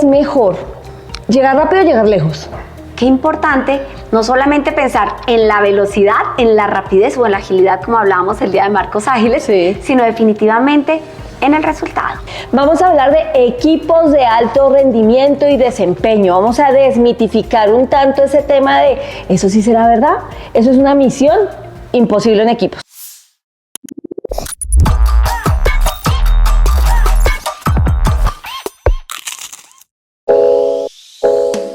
es mejor? ¿Llegar rápido o llegar lejos? Qué importante no solamente pensar en la velocidad, en la rapidez o en la agilidad, como hablábamos el día de Marcos Ágiles, Sí. sino definitivamente en el resultado. Vamos a hablar de equipos de alto rendimiento y desempeño. Vamos a desmitificar un tanto ese tema de ¿eso sí será verdad? ¿Eso es una misión imposible en equipos?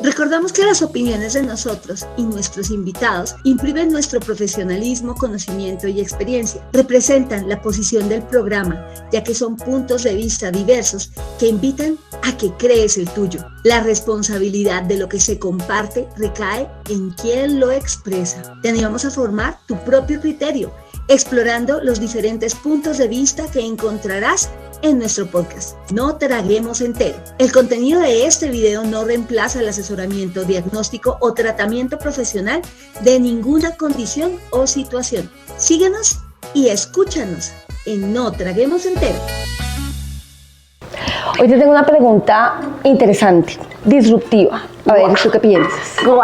Recordamos que las opiniones de nosotros y nuestros invitados imprimen nuestro profesionalismo, conocimiento y experiencia. Representan la posición del programa, ya que son puntos de vista diversos que invitan a que crees el tuyo. La responsabilidad de lo que se comparte recae en quien lo expresa. Te animamos a formar tu propio criterio, explorando los diferentes puntos de vista que encontrarás en nuestro podcast. No traguemos entero. El contenido de este video no reemplaza el asesoramiento, diagnóstico o tratamiento profesional de ninguna condición o situación. Síguenos y escúchanos en No Traguemos Entero. Hoy te tengo una pregunta interesante, disruptiva. A ver, ¿tú qué piensas? ¡Guau!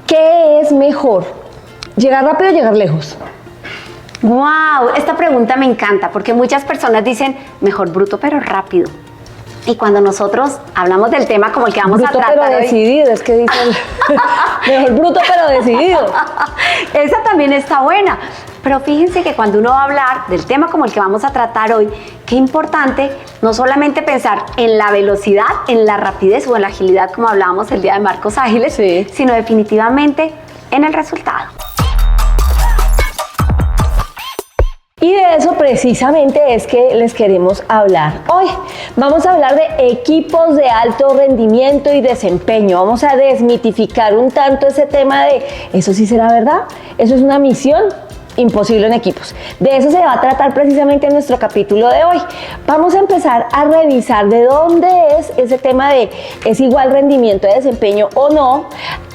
¿Qué es mejor? ¿Llegar rápido o llegar lejos? ¡Wow! Esta pregunta me encanta porque muchas personas dicen mejor bruto pero rápido. Y cuando nosotros hablamos del tema como el que vamos Bruto a tratar pero hoy, decidido, es que dicen mejor bruto pero decidido. esa también está buena. Pero fíjense que cuando uno va a hablar del tema como el que vamos a tratar hoy, qué importante no solamente pensar en la velocidad, en la rapidez o en la agilidad, como hablábamos el día de Marcos Ágiles, Sí. sino definitivamente en el resultado. Y de eso precisamente es que les queremos hablar hoy. Vamos a hablar de equipos de alto rendimiento y desempeño. Vamos a desmitificar un tanto ese tema de ¿eso sí será verdad? ¿Eso es una misión imposible en equipos? De eso se va a tratar precisamente en nuestro capítulo de hoy. Vamos a empezar a revisar de dónde es ese tema de ¿es igual rendimiento de desempeño o no?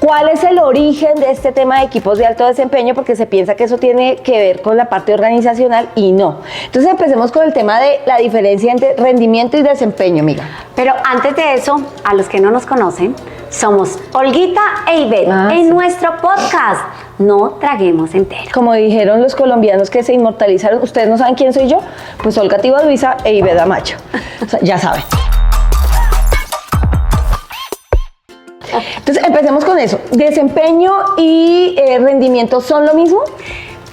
¿Cuál es el origen de este tema de equipos de alto desempeño? Porque se piensa que eso tiene que ver con la parte organizacional y no. Entonces empecemos con el tema de la diferencia entre rendimiento y desempeño, amiga. Pero antes de eso, a los que no nos conocen, somos Olguita e Ivette en nuestro podcast No Traguemos Entero. Como dijeron los colombianos que se inmortalizaron, ¿ustedes no saben quién soy yo? Pues Olga Tiba Luisa e Ivette Amacho. O sea, ya saben. Entonces, empecemos con eso. ¿Desempeño y rendimiento son lo mismo?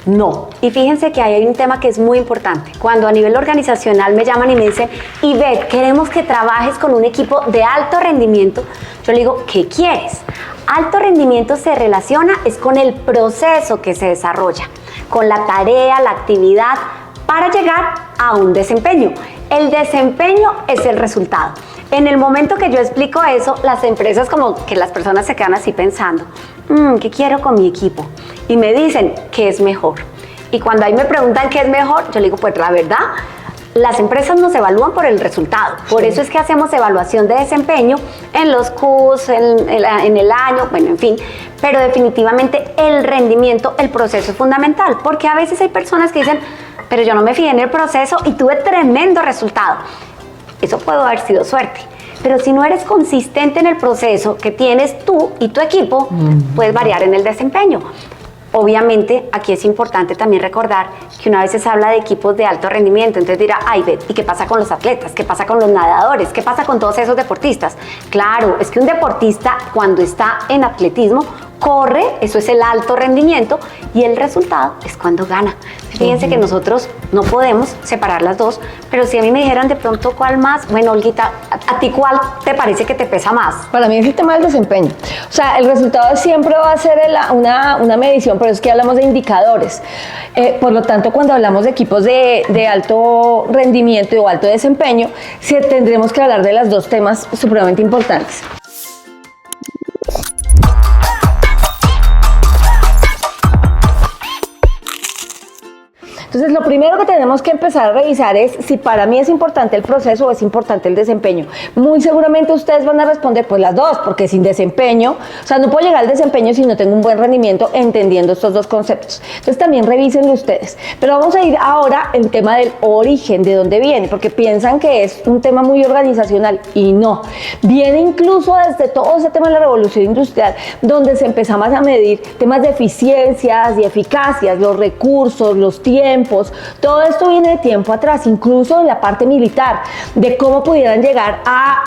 No. Y fíjense que ahí hay un tema que es muy importante. Cuando a nivel organizacional me llaman y me dicen, Ivette, queremos que trabajes con un equipo de alto rendimiento, yo le digo, ¿qué quieres? Alto rendimiento se relaciona es con el proceso que se desarrolla, con la tarea, la actividad, para llegar a un desempeño. El desempeño es el resultado. En el momento que yo explico eso, las empresas como que las personas se quedan así pensando, ¿qué quiero con mi equipo? Y me dicen, ¿qué es mejor? Y cuando ahí me preguntan qué es mejor, yo le digo, pues la verdad, las empresas nos evalúan por el resultado. Por eso es que hacemos evaluación de desempeño en los Qs, en el año, bueno, en fin. Pero definitivamente el rendimiento, el proceso es fundamental. Porque a veces hay personas que dicen, pero yo no me fijé en el proceso y tuve tremendo resultado. Eso puede haber sido suerte. Pero si no eres consistente en el proceso que tienes tú y tu equipo, puedes variar en el desempeño. Obviamente, aquí es importante también recordar que una vez se habla de equipos de alto rendimiento, entonces dirá, ay, Beth, ¿y qué pasa con los atletas? ¿Qué pasa con los nadadores? ¿Qué pasa con todos esos deportistas? Claro, es que un deportista cuando está en atletismo corre, eso es el alto rendimiento, y el resultado es cuando gana. Fíjense que nosotros no podemos separar las dos, pero si a mí me dijeran de pronto cuál más, bueno, Olguita, ¿a ti cuál te parece que te pesa más? Para mí es el tema del desempeño. O sea, el resultado siempre va a ser una medición, pero es que hablamos de indicadores. Por lo tanto, cuando hablamos de equipos de alto rendimiento o alto desempeño, sí tendremos que hablar de los dos temas supremamente importantes. Entonces, lo primero que tenemos que empezar a revisar es si para mí es importante el proceso o es importante el desempeño. Muy seguramente ustedes van a responder, pues las dos, porque sin desempeño, o sea, no puedo llegar al desempeño si no tengo un buen rendimiento entendiendo estos dos conceptos. Entonces, también revísenlo ustedes. Pero vamos a ir ahora al tema del origen, de dónde viene, porque piensan que es un tema muy organizacional y no. Viene incluso desde todo ese tema de la revolución industrial, donde se empezaba a medir temas de eficiencias y eficacias, los recursos, los tiempos, todo esto viene de tiempo atrás, incluso en la parte militar, de cómo pudieran llegar a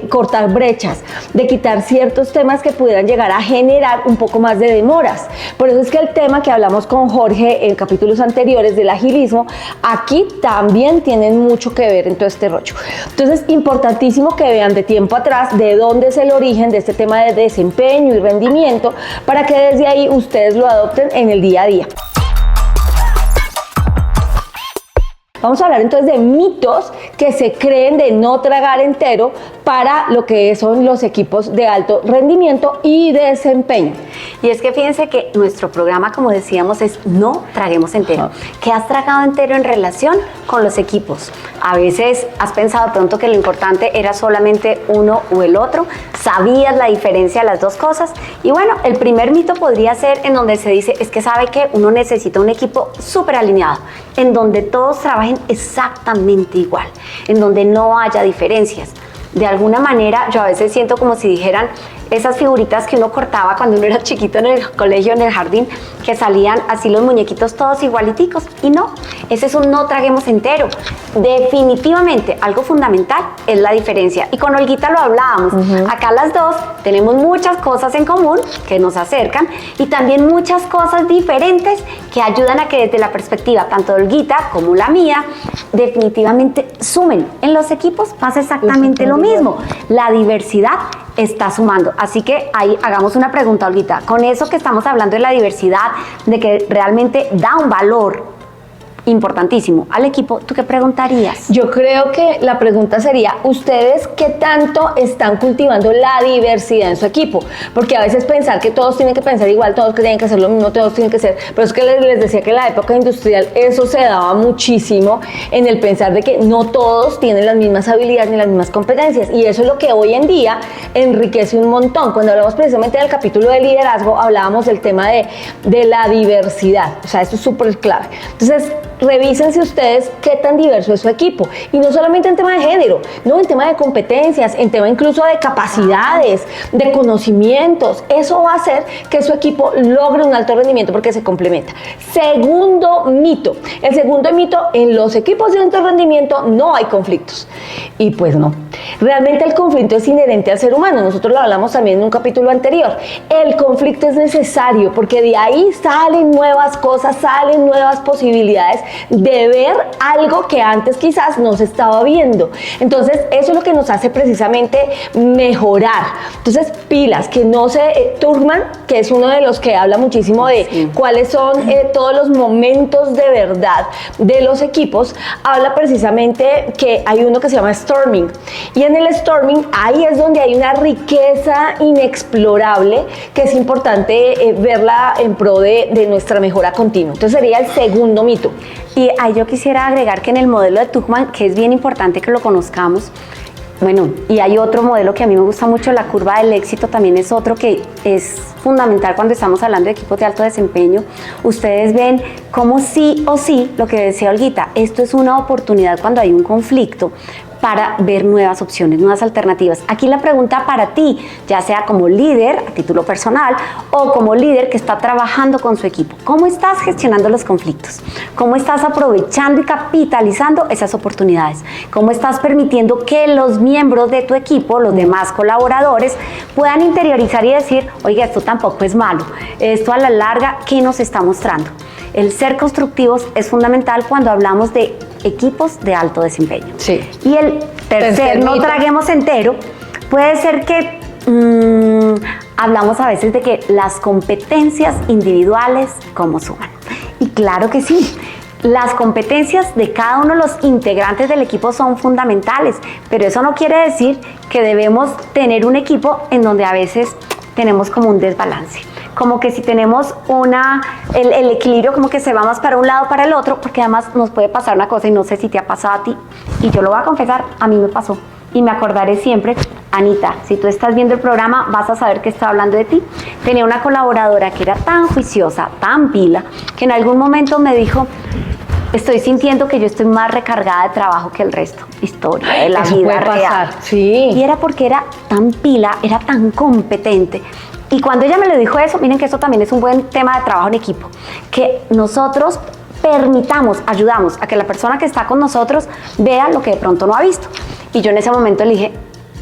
cortar brechas, de quitar ciertos temas que pudieran llegar a generar un poco más de demoras. Por eso es que el tema que hablamos con Jorge en capítulos anteriores del agilismo, aquí también tienen mucho que ver en todo este rollo. Entonces, importantísimo que vean de tiempo atrás de dónde es el origen de este tema de desempeño y rendimiento, para que desde ahí ustedes lo adopten en el día a día. Vamos a hablar entonces de mitos que se creen de no tragar entero para lo que son los equipos de alto rendimiento y desempeño. Y es que fíjense que nuestro programa, como decíamos, es no traguemos entero. ¿Qué has tragado entero en relación con los equipos? A veces has pensado pronto que lo importante era solamente uno o el otro, sabías la diferencia de las dos cosas. Y bueno, el primer mito podría ser en donde se dice, es que sabe que uno necesita un equipo súper alineado, en donde todos trabajen exactamente igual, en donde no haya diferencias. De alguna manera, yo a veces siento como si dijeran esas figuritas que uno cortaba cuando uno era chiquito en el colegio, en el jardín, que salían así los muñequitos todos igualiticos. Y no, ese es un no traguemos entero. Definitivamente, algo fundamental es la diferencia. Y con Olguita lo hablábamos. Acá las dos tenemos muchas cosas en común que nos acercan y también muchas cosas diferentes que ayudan a que desde la perspectiva tanto de Olguita como la mía, definitivamente sumen. En los equipos pasa exactamente lo mismo. La diversidad está sumando. Así que ahí hagamos una pregunta, Olguita. Con eso que estamos hablando de la diversidad, de que realmente da un valor importantísimo al equipo, ¿tú qué preguntarías? Yo creo que la pregunta sería, ¿ustedes qué tanto están cultivando la diversidad en su equipo? Porque a veces pensar que todos tienen que pensar igual, todos tienen que hacer lo mismo, todos tienen que ser, pero es que les decía que en la época industrial eso se daba muchísimo en el pensar de que no todos tienen las mismas habilidades ni las mismas competencias, y eso es lo que hoy en día enriquece un montón. Cuando hablamos precisamente del capítulo de liderazgo, hablábamos del tema de la diversidad, o sea, esto es súper clave. Entonces, revísense ustedes qué tan diverso es su equipo, y no solamente en tema de género, no, en tema de competencias, en tema incluso de capacidades, de conocimientos. Eso va a hacer que su equipo logre un alto rendimiento porque se complementa. Segundo mito, el segundo mito: en los equipos de alto rendimiento no hay conflictos. Y pues no, realmente el conflicto es inherente al ser humano. Nosotros lo hablamos también en un capítulo anterior. El conflicto es necesario porque de ahí salen nuevas cosas, salen nuevas posibilidades de ver algo que antes quizás no se estaba viendo. Entonces, eso es lo que nos hace precisamente mejorar. Entonces, pilas, que no se Turkman, que es uno de los que habla muchísimo de cuáles son todos los momentos de verdad de los equipos, habla precisamente que hay uno que se llama storming, y en el storming ahí es donde hay una riqueza inexplorable que es importante verla en pro de nuestra mejora continua. Entonces sería el segundo mito. Y ahí yo quisiera agregar que en el modelo de Tuchman, que es bien importante que lo conozcamos, bueno, y hay otro modelo que a mí me gusta mucho, la curva del éxito, también es otro que es fundamental cuando estamos hablando de equipos de alto desempeño. Ustedes ven cómo sí o sí, lo que decía Olguita, esto es una oportunidad cuando hay un conflicto para ver nuevas opciones, nuevas alternativas. Aquí la pregunta para ti, ya sea como líder a título personal o como líder que está trabajando con su equipo, ¿cómo estás gestionando los conflictos? ¿Cómo estás aprovechando y capitalizando esas oportunidades? ¿Cómo estás permitiendo que los miembros de tu equipo, los demás colaboradores, puedan interiorizar y decir, oiga, esto tampoco es malo, esto a la larga, ¿qué nos está mostrando? El ser constructivos es fundamental cuando hablamos de equipos de alto desempeño. Sí. Y el tercer, no traguemos entero, puede ser que hablamos a veces de que las competencias individuales, ¿cómo suman? Y claro que sí. Las competencias de cada uno de los integrantes del equipo son fundamentales, pero eso no quiere decir que debemos tener un equipo en donde a veces tenemos como un desbalance. como que si tenemos el equilibrio como que se va más para un lado para el otro, porque además nos puede pasar una cosa y no sé si te ha pasado a ti, y yo lo voy a confesar, a mí me pasó. Y me acordaré siempre, Anita, si tú estás viendo el programa, vas a saber que estoy hablando de ti. Tenía una colaboradora que era tan juiciosa, tan pila, que en algún momento me dijo, estoy sintiendo que yo estoy más recargada de trabajo que el resto. Historia de la Eso vida puede real. pasar, sí. Y era porque era tan pila, era tan competente. Y cuando ella me lo dijo eso, miren que eso también es un buen tema de trabajo en equipo, que nosotros permitamos, ayudamos a que la persona que está con nosotros vea lo que de pronto no ha visto. Y yo en ese momento le dije,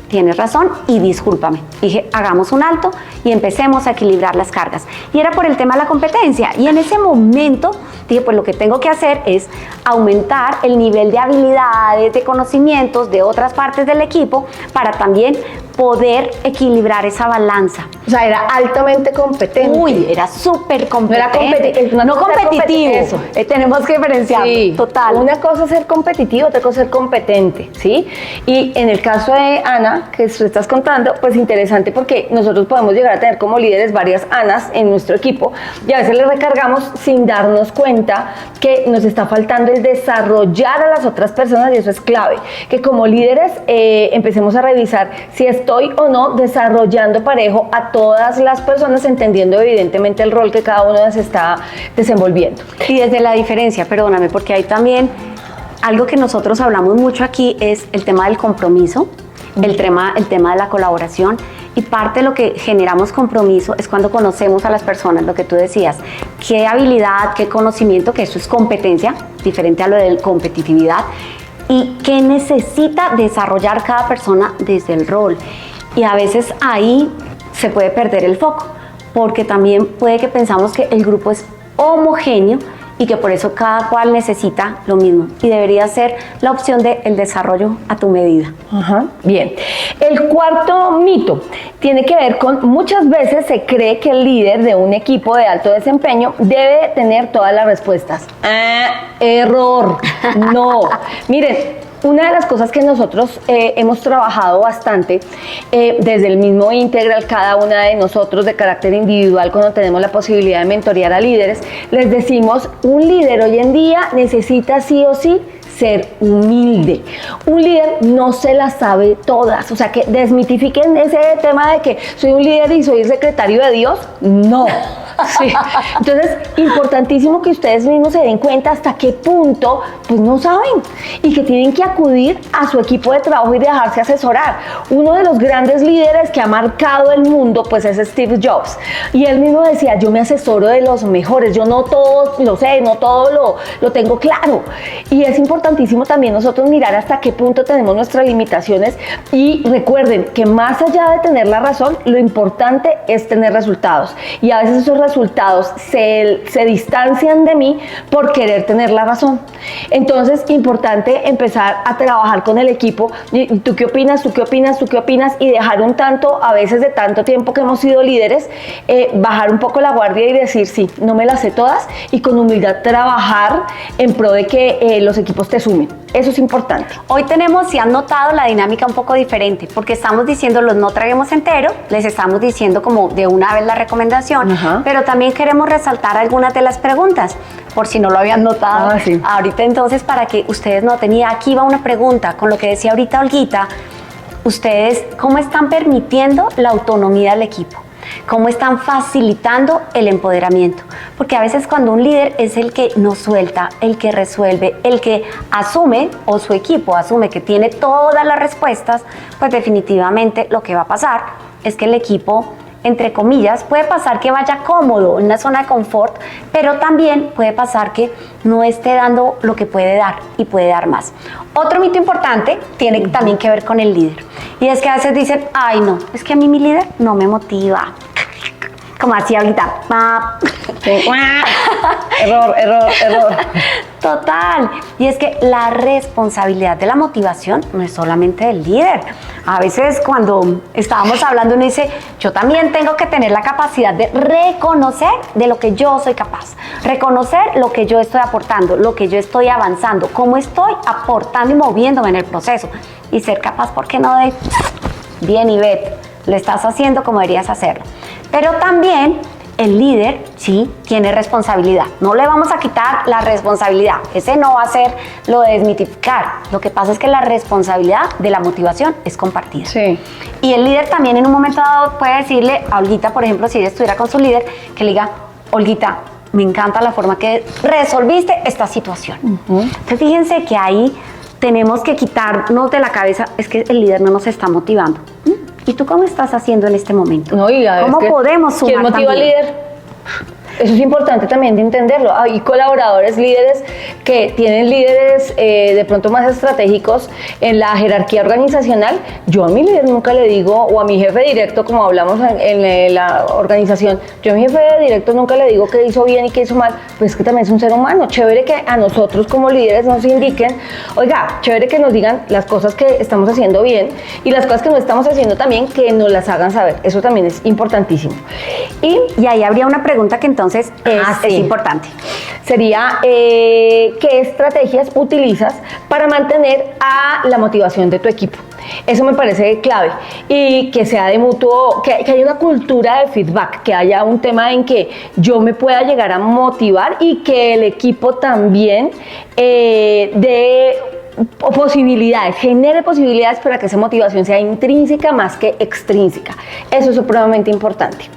tienes razón y discúlpame. Dije, hagamos un alto y empecemos a equilibrar las cargas. Y era por el tema de la competencia. Y en ese momento dije, pues lo que tengo que hacer es aumentar el nivel de habilidades, de conocimientos de otras partes del equipo para también poder equilibrar esa balanza. O sea, era altamente competente. Uy, era súper competente. No No competitivo. Eso. Tenemos que diferenciarlo. Sí, Total. Una cosa es ser competitivo, otra cosa es ser competente, ¿sí? Y en el caso de Ana, que tú estás contando, pues interesante porque nosotros podemos llegar a tener como líderes varias Anas en nuestro equipo y a veces le recargamos sin darnos cuenta que nos está faltando el desarrollar a las otras personas y eso es clave. Que como líderes empecemos a revisar si estoy o no desarrollando parejo a todas las personas, entendiendo evidentemente el rol que cada uno se está desenvolviendo. Y desde la diferencia, perdóname, porque hay también algo que nosotros hablamos mucho aquí es el tema del compromiso, el tema de la colaboración, y parte de lo que generamos compromiso es cuando conocemos a las personas, lo que tú decías, qué habilidad, qué conocimiento, que eso es competencia, diferente a lo de competitividad, y qué necesita desarrollar cada persona desde el rol. Y a veces ahí se puede perder el foco, porque también puede que pensamos que el grupo es homogéneo y que por eso cada cual necesita lo mismo. Y debería ser la opción del desarrollo a tu medida. Ajá, bien. El cuarto mito tiene que ver con muchas veces se cree que el líder de un equipo de alto desempeño debe tener todas las respuestas. Error. No. Miren, una de las cosas que nosotros hemos trabajado bastante desde el mismo Integral, cada una de nosotros de carácter individual, cuando tenemos la posibilidad de mentorear a líderes, les decimos, un líder hoy en día necesita sí o sí ser humilde. Un líder no se las sabe todas, o sea que desmitifiquen ese tema de que soy un líder y soy el secretario de Dios. No. Sí. Entonces, importantísimo que ustedes mismos se den cuenta hasta qué punto pues no saben y que tienen que acudir a su equipo de trabajo y dejarse asesorar. Uno de los grandes líderes que ha marcado el mundo pues es Steve Jobs, y él mismo decía, yo me asesoro de los mejores, yo no todo lo sé, no todo lo tengo claro, y es importantísimo también nosotros mirar hasta qué punto tenemos nuestras limitaciones. Y recuerden que más allá de tener la razón, lo importante es tener resultados, y a veces esos resultados se distancian de mí por querer tener la razón. Entonces, importante empezar a trabajar con el equipo. ¿Tú qué opinas? ¿Tú qué opinas? ¿Tú qué opinas? Y dejar un tanto, a veces de tanto tiempo que hemos sido líderes, bajar un poco la guardia y decir, sí, no me las sé todas, y con humildad trabajar en pro de que los equipos te sumen. Eso es importante. Hoy tenemos, si han notado, la dinámica un poco diferente, porque estamos diciendo los no traguemos entero, les estamos diciendo como de una vez la recomendación, pero también queremos resaltar algunas de las preguntas, por si no lo habían notado. Sí. Ahorita entonces, para que ustedes noten, y aquí va una pregunta, con lo que decía ahorita Olguita, ustedes, ¿cómo están permitiendo la autonomía del equipo? ¿Cómo están facilitando el empoderamiento? Porque a veces cuando un líder es el que nos suelta, el que resuelve, el que asume, o su equipo asume que tiene todas las respuestas, pues definitivamente lo que va a pasar es que el equipo, entre comillas, puede pasar que vaya cómodo en una zona de confort, pero también puede pasar que no esté dando lo que puede dar y puede dar más. Otro mito importante tiene también que ver con el líder, y es que a veces dicen, ay no, es que a mí mi líder no me motiva. Como así ahorita. Error. Total. Y es que la responsabilidad de la motivación no es solamente del líder. A veces cuando estábamos hablando uno dice, yo también tengo que tener la capacidad de reconocer de lo que yo soy capaz. Reconocer lo que yo estoy aportando, lo que yo estoy avanzando, cómo estoy aportando y moviéndome en el proceso. Y ser capaz, ¿por qué no? De bien, Ivette, lo estás haciendo como deberías hacerlo. Pero también El líder, sí, tiene responsabilidad. No le vamos a quitar la responsabilidad. Ese no va a ser lo de desmitificar. Lo que pasa es que la responsabilidad de la motivación es compartida. Sí. Y el líder también en un momento dado puede decirle a Olguita, por ejemplo, si ella estuviera con su líder, que le diga, Olguita, me encanta la forma que resolviste esta situación. Entonces fíjense que ahí tenemos que quitarnos de la cabeza, es que el líder no nos está motivando. ¿Y tú cómo estás haciendo en este momento? No, y ¿Cómo podemos sumar ¿quién motiva al también? líder? Eso es importante también de entenderlo. Hay colaboradores, líderes que tienen líderes de pronto más estratégicos en la jerarquía organizacional. Yo a mi líder nunca le digo, o a mi jefe directo, como hablamos en la organización, yo a mi jefe directo nunca le digo qué hizo bien y qué hizo mal, pues es que también es un ser humano. Chévere que a nosotros como líderes nos indiquen, oiga, chévere que nos digan las cosas que estamos haciendo bien y las cosas que no estamos haciendo también, que nos las hagan saber. Eso también es importantísimo. Y ahí habría una pregunta que entonces es importante. Sería, ¿qué estrategias utilizas para mantener a la motivación de tu equipo? Eso me parece clave. Y que sea de mutuo, que haya una cultura de feedback, que haya un tema en que yo me pueda llegar a motivar y que el equipo también dé posibilidades, genere posibilidades para que esa motivación sea intrínseca más que extrínseca. Eso es supremamente importante.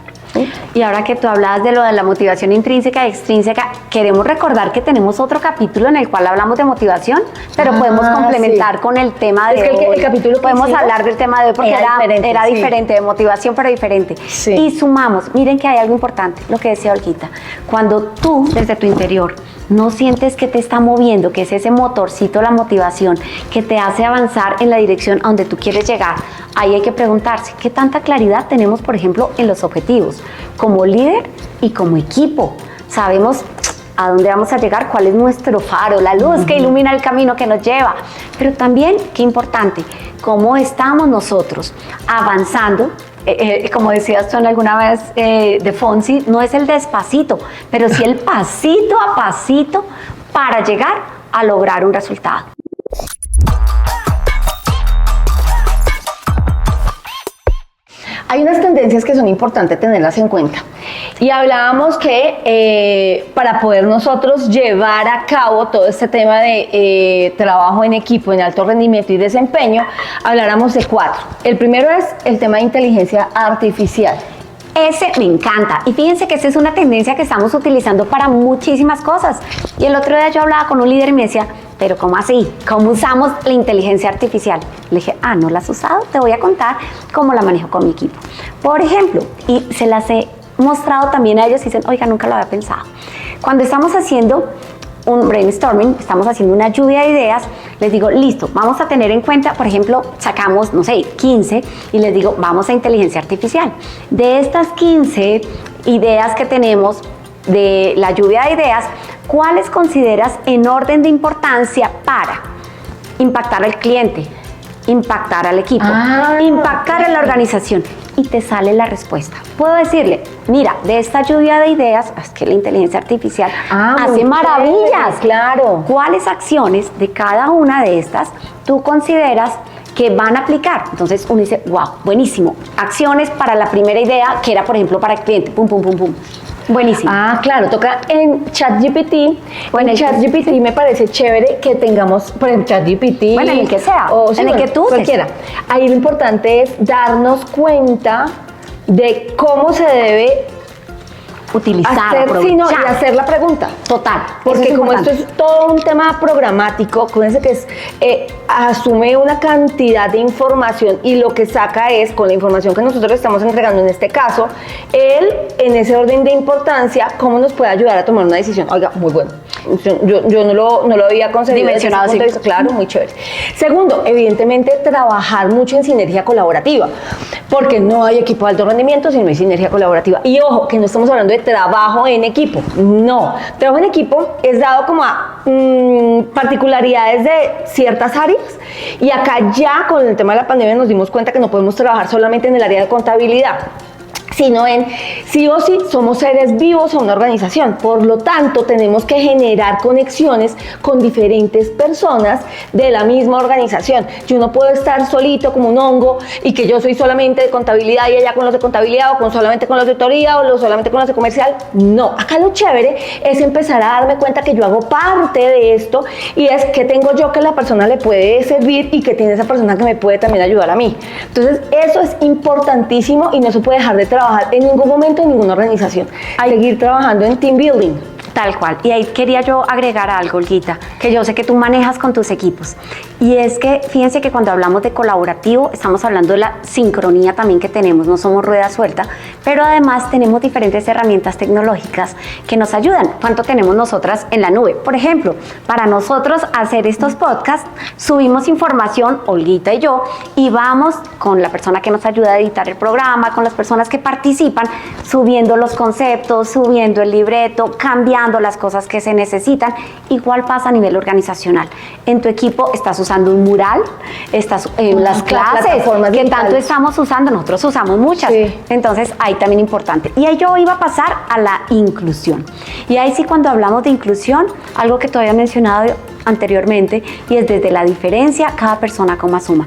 Y ahora que tú hablabas de lo de la motivación intrínseca y extrínseca, queremos recordar que tenemos otro capítulo en el cual hablamos de motivación, pero podemos complementar con el tema de hoy. El capítulo podemos hablar del tema de hoy porque era diferente, de motivación, pero diferente. Sí. Y sumamos, miren que hay algo importante, lo que decía Olguita, cuando tú desde tu interior no sientes que te está moviendo, que es ese motorcito, la motivación, que te hace avanzar en la dirección a donde tú quieres llegar, ahí hay que preguntarse, ¿qué tanta claridad tenemos, por ejemplo, en los objetivos? Como líder y como equipo. Sabemos a dónde vamos a llegar, cuál es nuestro faro, la luz que ilumina el camino que nos lleva. Pero también, qué importante, cómo estamos nosotros avanzando. Como decías tú en alguna vez de Fonsi, no es el despacito, pero sí el pasito a pasito para llegar a lograr un resultado. Hay unas tendencias que son importantes tenerlas en cuenta. Y hablábamos que para poder nosotros llevar a cabo todo este tema de trabajo en equipo, en alto rendimiento y desempeño, habláramos de 4. El primero es el tema de inteligencia artificial. Ese me encanta. Y fíjense que esa es una tendencia que estamos utilizando para muchísimas cosas. Y el otro día yo hablaba con un líder y me decía, pero ¿cómo así? ¿Cómo usamos la inteligencia artificial? Le dije, ¿no la has usado? Te voy a contar cómo la manejo con mi equipo. Por ejemplo, y se las he mostrado también a ellos y dicen, oiga, nunca lo había pensado. Cuando estamos haciendo un brainstorming, estamos haciendo una lluvia de ideas, les digo, listo, vamos a tener en cuenta, por ejemplo, sacamos, no sé, 15 y les digo, vamos a inteligencia artificial. De estas 15 ideas que tenemos de la lluvia de ideas, ¿cuáles consideras en orden de importancia para impactar al cliente, impactar al equipo, impactar a la organización? Y te sale la respuesta. Puedo decirle, mira, de esta lluvia de ideas, es que la inteligencia artificial hace maravillas. Claro. ¿Cuáles acciones de cada una de estas tú consideras que van a aplicar? Entonces uno dice, wow, buenísimo. Acciones para la primera idea, que era, por ejemplo, para el cliente. Pum, pum, pum, pum. Buenísimo. Claro, toca en ChatGPT. Bueno, en ChatGPT me parece chévere que tengamos, por ejemplo, ChatGPT. Bueno, en el que sea, o, sí, en el que tú uses. cualquiera. Ahí lo importante es darnos cuenta de cómo se debe utilizar, y hacer la pregunta. Total. Porque como esto es todo un tema programático, acuérdense que es, asume una cantidad de información y lo que saca es, con la información que nosotros le estamos entregando en este caso, él, en ese orden de importancia, cómo nos puede ayudar a tomar una decisión. Oiga, muy bueno. Yo no lo había concebido dimensionado así. Claro, muy chévere. Segundo, evidentemente, trabajar mucho en sinergia colaborativa, porque no hay equipo de alto rendimiento si no hay sinergia colaborativa. Y ojo, que no estamos hablando de trabajo en equipo, no. Trabajo en equipo es dado como a particularidades de ciertas áreas, y acá ya con el tema de la pandemia nos dimos cuenta que no podemos trabajar solamente en el área de contabilidad. sino en sí o sí somos seres vivos en una organización. Por lo tanto, tenemos que generar conexiones con diferentes personas de la misma organización. Yo no puedo estar solito como un hongo y que yo soy solamente de contabilidad y ella con los de contabilidad o solamente con los de auditoría o solamente con los de comercial. No, acá lo chévere es empezar a darme cuenta que yo hago parte de esto y es que tengo yo que la persona le puede servir y que tiene esa persona que me puede también ayudar a mí. Entonces, eso es importantísimo y no se puede dejar de trabajar en ningún momento en ninguna organización. Hay que seguir trabajando en team building. Tal cual. Y ahí quería yo agregar algo, Olguita, que yo sé que tú manejas con tus equipos. Y es que, fíjense que cuando hablamos de colaborativo, estamos hablando de la sincronía también que tenemos. No somos rueda suelta, pero además tenemos diferentes herramientas tecnológicas que nos ayudan. ¿Cuánto tenemos nosotras en la nube? Por ejemplo, para nosotros hacer estos podcasts, subimos información, Olguita y yo, y vamos con la persona que nos ayuda a editar el programa, con las personas que participan, subiendo los conceptos, subiendo el libreto, cambiando las cosas que se necesitan. Igual pasa a nivel organizacional. En tu equipo estás usando un mural, estás en las clases que tanto estamos usando, nosotros usamos muchas. Sí. Entonces, ahí también importante. Y ahí yo iba a pasar a la inclusión. Y ahí sí, cuando hablamos de inclusión, algo que todavía he mencionado anteriormente, y es desde la diferencia, cada persona como suma.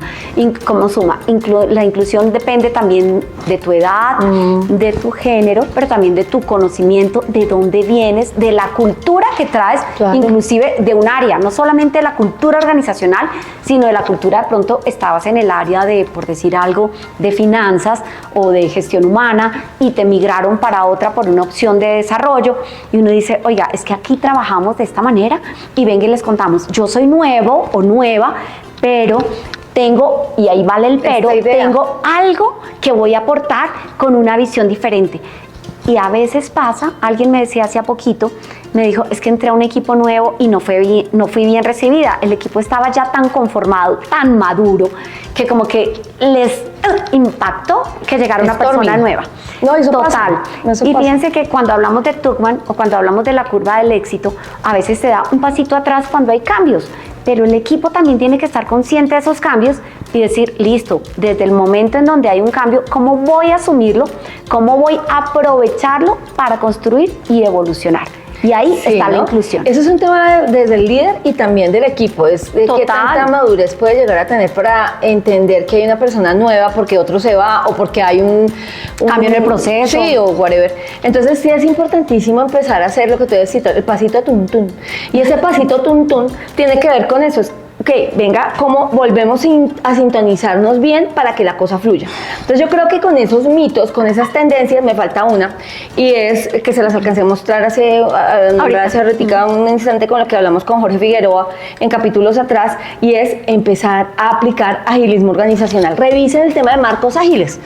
La inclusión depende también de tu edad, de tu género, pero también de tu conocimiento, de dónde vienes, de la cultura que traes, claro, inclusive de un área, no solamente de la cultura organizacional, sino de la cultura, de pronto estabas en el área de, por decir algo, de finanzas o de gestión humana y te migraron para otra por una opción de desarrollo y uno dice, oiga, es que aquí trabajamos de esta manera y venga y les contamos, yo soy nuevo o nueva, pero tengo, y ahí vale el pero, tengo algo que voy a aportar con una visión diferente. Y a veces pasa, alguien me decía hace poquito, me dijo, es que entré a un equipo nuevo y no fui bien recibida. El equipo estaba ya tan conformado, tan maduro, que como que les impactó que llegara una persona nueva. No, eso total. Pasa. Eso y fíjense que cuando hablamos de Tuckman o cuando hablamos de la curva del éxito, a veces se da un pasito atrás cuando hay cambios. Pero el equipo también tiene que estar consciente de esos cambios y decir, listo, desde el momento en donde hay un cambio, ¿cómo voy a asumirlo? ¿Cómo voy a aprovecharlo para construir y evolucionar? Y ahí está la inclusión. Eso es un tema desde el líder y también del equipo. Es de qué tanta madurez puede llegar a tener para entender que hay una persona nueva porque otro se va o porque hay un cambio en el proceso. Sí, o whatever. Entonces sí es importantísimo empezar a hacer lo que tú decís, el pasito tum tum. Y ese pasito tum tum tiene que ver con eso. Ok, venga, ¿cómo volvemos a sintonizarnos bien para que la cosa fluya? Entonces yo creo que con esos mitos, con esas tendencias, me falta una, y es que se las alcancé a mostrar hace un instante con lo que hablamos con Jorge Figueroa en capítulos atrás, y es empezar a aplicar agilismo organizacional. Revisen el tema de marcos ágiles.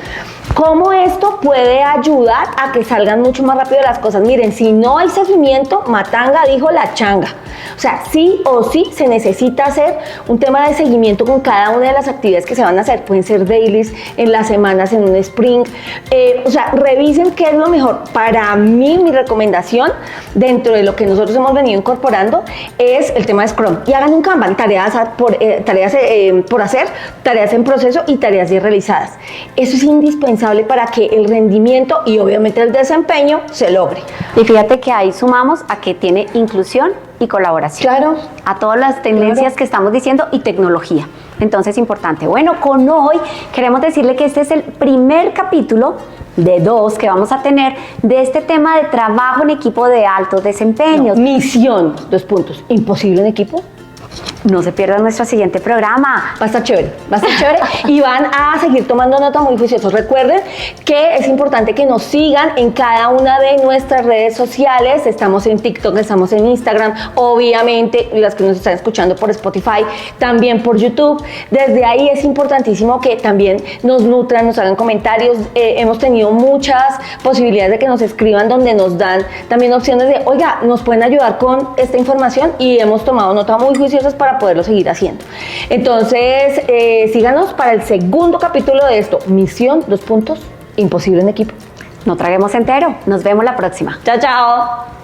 ¿Cómo esto puede ayudar a que salgan mucho más rápido las cosas? Miren, si no hay seguimiento, matanga dijo la changa. O sea, sí o sí se necesita hacer un tema de seguimiento con cada una de las actividades que se van a hacer. Pueden ser dailies, en las semanas, en un sprint. O sea, revisen qué es lo mejor. Para mí, mi recomendación, dentro de lo que nosotros hemos venido incorporando, es el tema de Scrum. Y hagan un Kanban, tareas por hacer, tareas en proceso y tareas ya realizadas. Eso es indispensable para que el rendimiento y obviamente el desempeño se logre. Y fíjate que ahí sumamos a que tiene inclusión y colaboración. Claro. A todas las tendencias que estamos diciendo y tecnología. Entonces, importante. Bueno, con hoy queremos decirle que este es el primer capítulo de 2 que vamos a tener de este tema de trabajo en equipo de altos desempeños. Misión, 2 puntos. ¿Imposible en equipo? No se pierdan nuestro siguiente programa. Va a estar chévere y van a seguir tomando nota muy juiciosos. Recuerden que es importante que nos sigan en cada una de nuestras redes sociales. Estamos en TikTok, estamos en Instagram, obviamente las que nos están escuchando por Spotify, también por YouTube. Desde ahí es importantísimo que también nos nutran, nos hagan comentarios. Hemos tenido muchas posibilidades de que nos escriban donde nos dan también opciones de, oiga, nos pueden ayudar con esta información, y hemos tomado nota muy juiciosas para poderlo seguir haciendo. Entonces, síganos para el segundo capítulo de esto. Misión, 2 puntos, imposible en equipo. No traguemos entero. Nos vemos la próxima. Chao, chao.